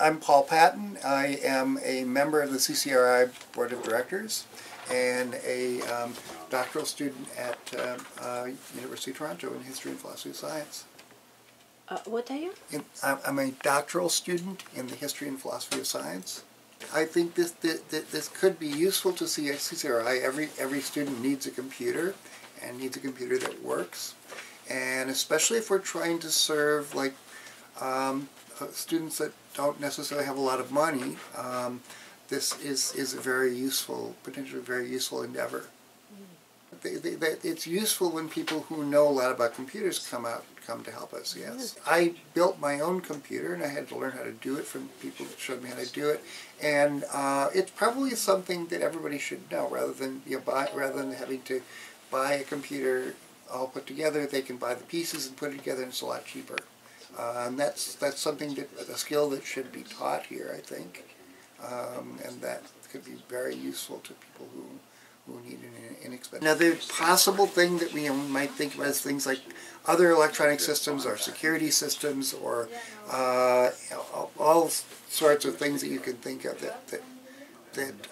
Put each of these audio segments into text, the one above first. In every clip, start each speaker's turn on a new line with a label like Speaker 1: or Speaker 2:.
Speaker 1: I'm Paul Patton. I am a member of the CCRI Board of Directors and a doctoral student at University of Toronto in History and Philosophy of Science.
Speaker 2: What are you?
Speaker 1: I'm a doctoral student in the History and Philosophy of Science. I think this could be useful to CCRI. Every student needs a computer and needs a computer that works. And especially if we're trying to serve like students that don't necessarily have a lot of money, this is a very useful, potentially very useful endeavor. It's useful when people who know a lot about computers come to help us, yes. I built my own computer and I had to learn how to do it from people that showed me how to do it. And it's probably something that everybody should know rather than having to buy a computer all put together. They can buy the pieces and put it together, and it's a lot cheaper. And that's something a skill that should be taught here, I think, and that could be very useful to people who need an inexpensive. Another possible thing that we might think about is things like other electronic systems or security systems or all sorts of things that you can think of that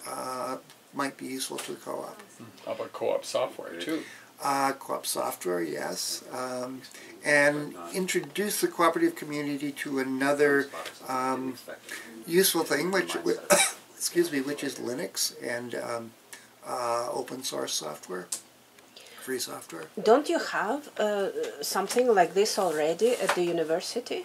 Speaker 1: might be useful to the co-op.
Speaker 3: How about co-op software too?
Speaker 1: Co-op software, yes, and introduce the cooperative community to another useful thing, which which is Linux and open source software, free software.
Speaker 2: Don't you have something like this already at the university?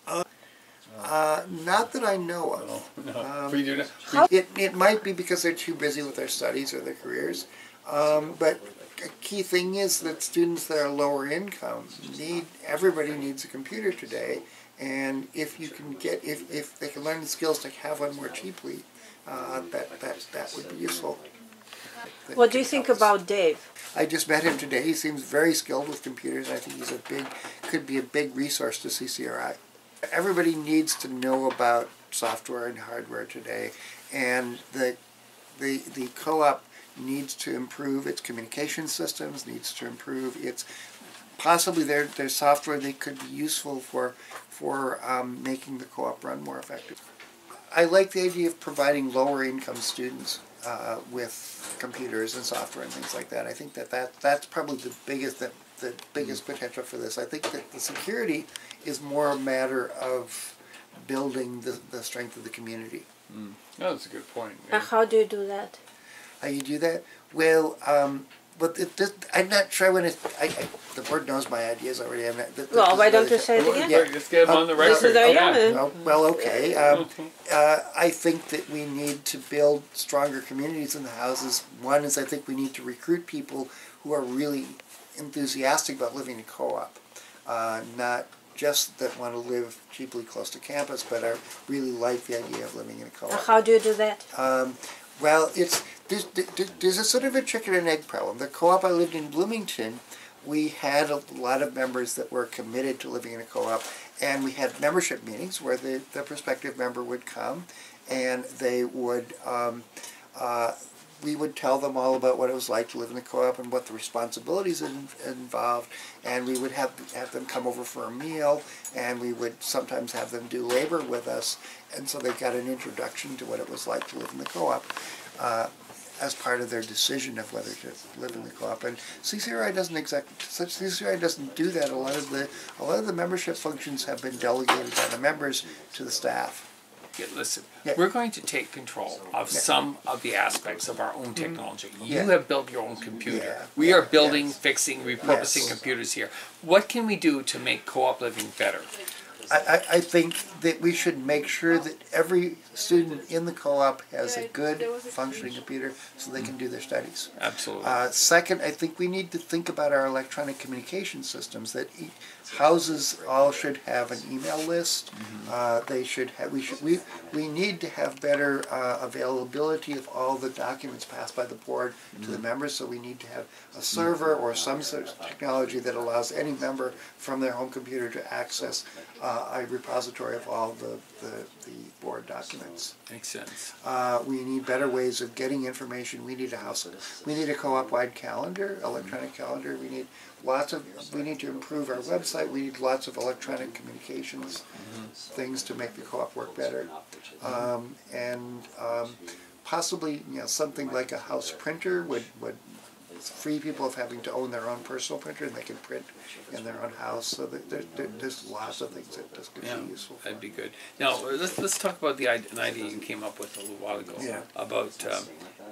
Speaker 1: Not that I know of.
Speaker 3: No.
Speaker 1: It might be because they're too busy with their studies or their careers, but a key thing is that students that are lower income everybody needs a computer today, and if they can learn the skills to have one more cheaply, that would be useful.
Speaker 2: What do you think about Dave?
Speaker 1: I just met him today. He seems very skilled with computers. I think he's could be a big resource to CCRI. Everybody needs to know about software and hardware today, and the co-op needs to improve its communication systems, needs to improve its possibly their software that could be useful for making the co-op run more effective. I like the idea of providing lower income students with computers and software and things like that. I think that's probably the biggest potential for this. I think that the security is more a matter of building the strength of the community.
Speaker 3: Mm. Oh, that's a good point. Yeah.
Speaker 2: How do you do that?
Speaker 1: How you do that? Well, but I'm not sure when the board knows my ideas already.
Speaker 2: Well, why don't you say it again?
Speaker 3: Yeah, just get them on the record.
Speaker 2: This is the idea.
Speaker 1: Well, okay. I think that we need to build stronger communities in the houses. One is I think we need to recruit people who are really enthusiastic about living in co-op, not just that want to live cheaply close to campus, but are really like the idea of living in a co-op.
Speaker 2: How do you do that?
Speaker 1: Well, there's a sort of a chicken and egg problem. The co-op I lived in Bloomington, we had a lot of members that were committed to living in a co-op, and we had membership meetings where the prospective member would come, and they would we would tell them all about what it was like to live in a co-op and what the responsibilities involved, and we would have them come over for a meal, and we would sometimes have them do labor with us, and so they got an introduction to what it was like to live in the co-op as part of their decision of whether to live in the co-op. And CCRI doesn't do that. A lot of the membership functions have been delegated by the members to the staff.
Speaker 3: Yeah, listen, we're going to take control of some of the aspects of our own technology. You have built your own computer. We are building, fixing, repurposing computers here. What can we do to make co-op living better?
Speaker 1: I think that we should make sure that every student in the co-op has a good functioning computer so they can do their studies.
Speaker 3: Absolutely.
Speaker 1: Second, I think we need to think about our electronic communication systems, that houses all should have an email list. They should have, we need to have better availability of all the documents passed by the board to the members, so we need to have a server or some sort of technology that allows any member from their home computer to access a repository of all the board documents.
Speaker 3: Makes sense.
Speaker 1: We need better ways of getting information. We need a co-op-wide calendar, electronic calendar. We need to improve our website. We need lots of electronic communications things to make the co-op work better. Possibly, something like a house printer would free people of having to own their own personal printer, and they can print in their own house. So there's lots of things that this could be useful for.
Speaker 3: That'd be good. Now let's talk about an idea you came up with a little while ago.
Speaker 1: Yeah.
Speaker 3: About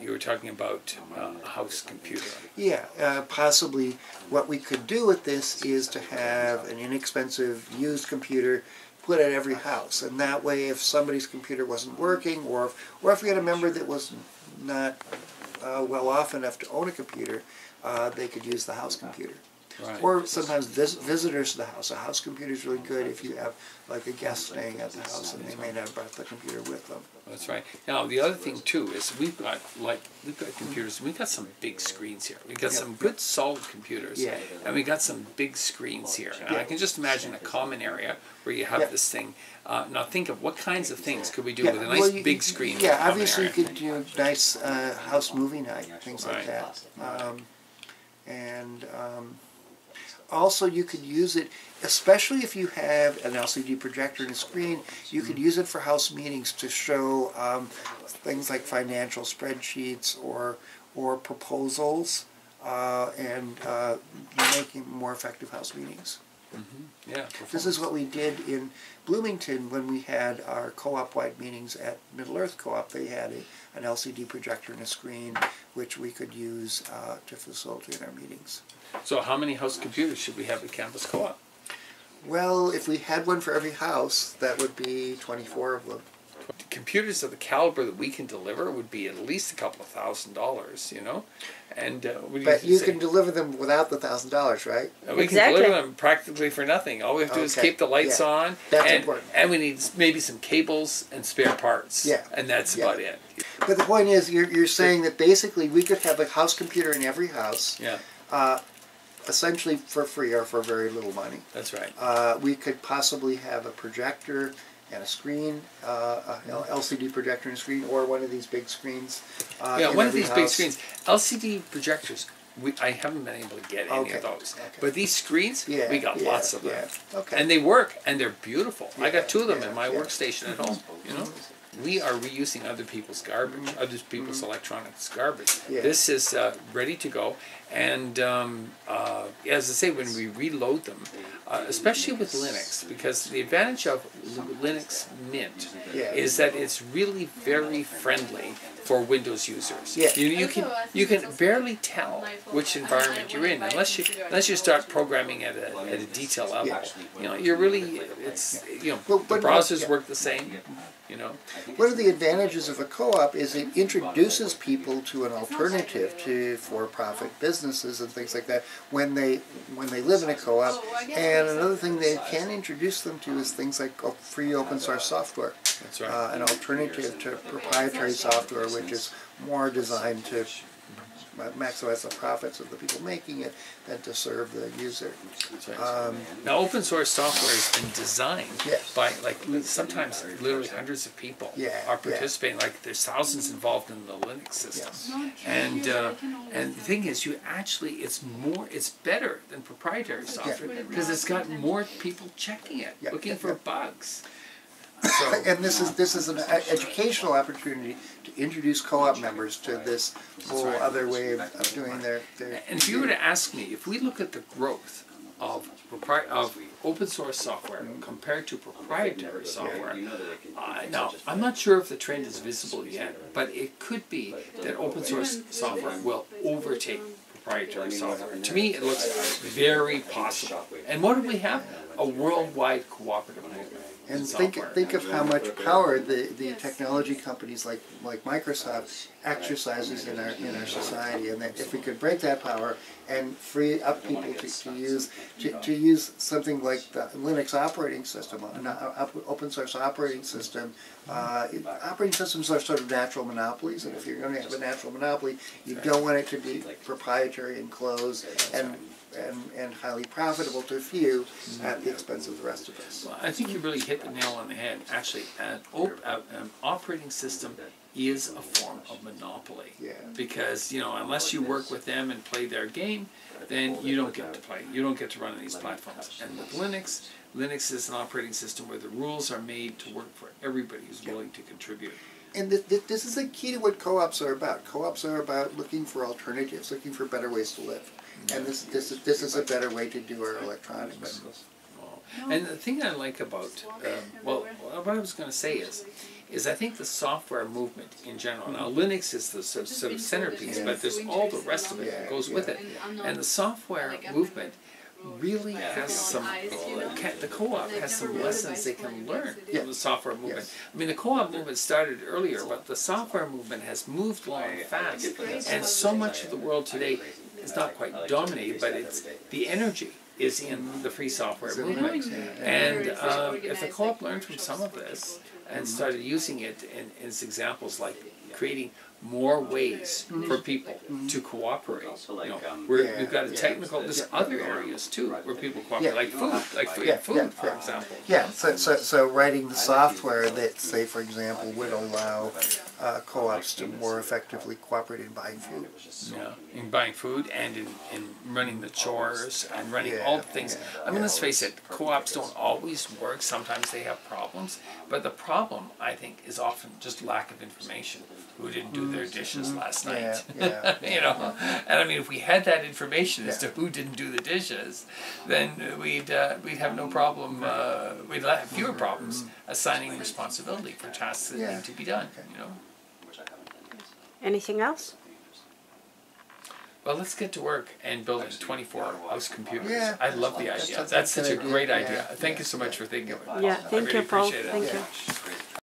Speaker 3: you were talking about a house computer.
Speaker 1: Yeah, possibly what we could do with this is to have an inexpensive used computer put at every house, and that way, if somebody's computer wasn't working, or if we had a member that was not well off enough to own a computer, they could use the house computer.
Speaker 3: Right.
Speaker 1: Or sometimes visitors to the house. A house computer is really good if you have like a guest staying at the house and they may not have brought the computer with them.
Speaker 3: That's right. Now the other thing too is we've got computers. We've got some big screens here. We've got some good solid computers, and we got some big screens here. And I can just imagine a common area where you have this thing. Now think of what kinds of things could we do with a nice big screen.
Speaker 1: Yeah, obviously you could do nice house movie night, things like that. Also, you could use it, especially if you have an LCD projector and a screen, you could use it for house meetings to show things like financial spreadsheets or proposals and making more effective house meetings.
Speaker 3: Mm-hmm. Yeah.
Speaker 1: This is what we did in Bloomington when we had our co-op-wide meetings at Middle-earth Co-op. They had an LCD projector and a screen which we could use to facilitate our meetings.
Speaker 3: So how many house computers should we have at Campus Co-op?
Speaker 1: Well, if we had one for every house, that would be 24 of them.
Speaker 3: Computers of the caliber that we can deliver would be at least a couple of $1,000s, you know? And
Speaker 1: but you can deliver them without the $1,000, right?
Speaker 3: We can deliver them practically for nothing. All we have to do is keep the lights on.
Speaker 1: That's important.
Speaker 3: And we need maybe some cables and spare parts.
Speaker 1: Yeah.
Speaker 3: And that's about it.
Speaker 1: But the point is, you're saying that basically we could have a house computer in every house.
Speaker 3: Yeah.
Speaker 1: Essentially for free or for very little money.
Speaker 3: That's right.
Speaker 1: We could possibly have a projector and a screen, LCD projector and a screen, or one of these big screens.
Speaker 3: One of these big screens. LCD projectors, I haven't been able to get any of those. But these screens, we got lots of them. And they work, and they're beautiful. I got two of them in my workstation at home, you know. We are reusing other people's garbage, other people's electronics garbage. This is ready to go, and as I say, when we reload them, especially with Linux, because the advantage of Linux Mint is that it's really very friendly for Windows users. You can barely tell which environment you're in unless you start programming at a detail level. You know, you're really the browsers work the same. You know,
Speaker 1: one of the advantages of a co-op is it introduces people to an alternative to for-profit businesses and things like that when they live in a co-op. And another thing they can introduce them to is things like free open source software.
Speaker 3: That's right.
Speaker 1: An alternative to proprietary software, which is more designed to maximize the profits of the people making it than to serve the user.
Speaker 3: Now, open source software has been designed by sometimes literally hundreds of people are participating. Like there's thousands involved in the Linux system, and the thing is, it's better than proprietary software because it's got more people checking it, looking for bugs. So,
Speaker 1: and this is an educational opportunity to introduce co-op members to this whole other way of doing their.
Speaker 3: And if you were to ask me, if we look at the growth of open source software compared to proprietary software, now I'm not sure if the trend is visible yet, but it could be that open source software will overtake proprietary software. To me, it looks very possible. And what do we have? A worldwide cooperative movement.
Speaker 1: And think of how much power the technology companies like Microsoft exercises in our society, and that if we could break that power and free up people to use something like the Linux operating system, an open source operating system. Operating systems are sort of natural monopolies, and if you're going to have a natural monopoly, you don't want it to be proprietary and closed. And and highly profitable to a few at the expense of the rest of us.
Speaker 3: Well, I think you really hit the nail on the head. Actually, an operating system is a form of monopoly.
Speaker 1: Yeah.
Speaker 3: Because, unless you work with them and play their game, then you don't get to play. You don't get to run on these platforms. And with Linux, Linux is an operating system where the rules are made to work for everybody who's willing to contribute.
Speaker 1: And this is the key to what co-ops are about. Co-ops are about looking for alternatives, looking for better ways to live. And this is a better way to do our electronics.
Speaker 3: And the thing I like about, what I was going to say is I think the software movement in general, now Linux is the sort of centerpiece, but there's all the rest of it that goes with it. And the software movement really has some, the co-op has some lessons they can learn from the software movement. I mean, the co-op movement started earlier, but the software movement has moved along fast. And so much of the world today is not quite dominated, but it's the energy is in the free software movement. And if the co-op learned from some of this and started using it in its examples, like creating more ways for people to cooperate. We've got a technical, there's other areas too where people cooperate, like food, for example.
Speaker 1: Yeah, so writing the software that, say, for example, would allow co-ops to more effectively cooperate in buying food.
Speaker 3: Yeah, in buying food and in running the chores and running all the things. I mean, let's face it, co-ops don't always work. Sometimes they have problems. But the problem, I think, is often just lack of information. Who didn't do their dishes last night? And I mean, if we had that information as to who didn't do the dishes, then we'd have no problem. We'd have fewer problems assigning responsibility for tasks that need to be done.
Speaker 2: Anything else?
Speaker 3: Well, let's get to work and building 24-house computers.
Speaker 1: Yeah.
Speaker 3: I love the idea. That's such a great idea. Thank you so much for thinking of it.
Speaker 2: Yeah, thank you, Paul. Thank you.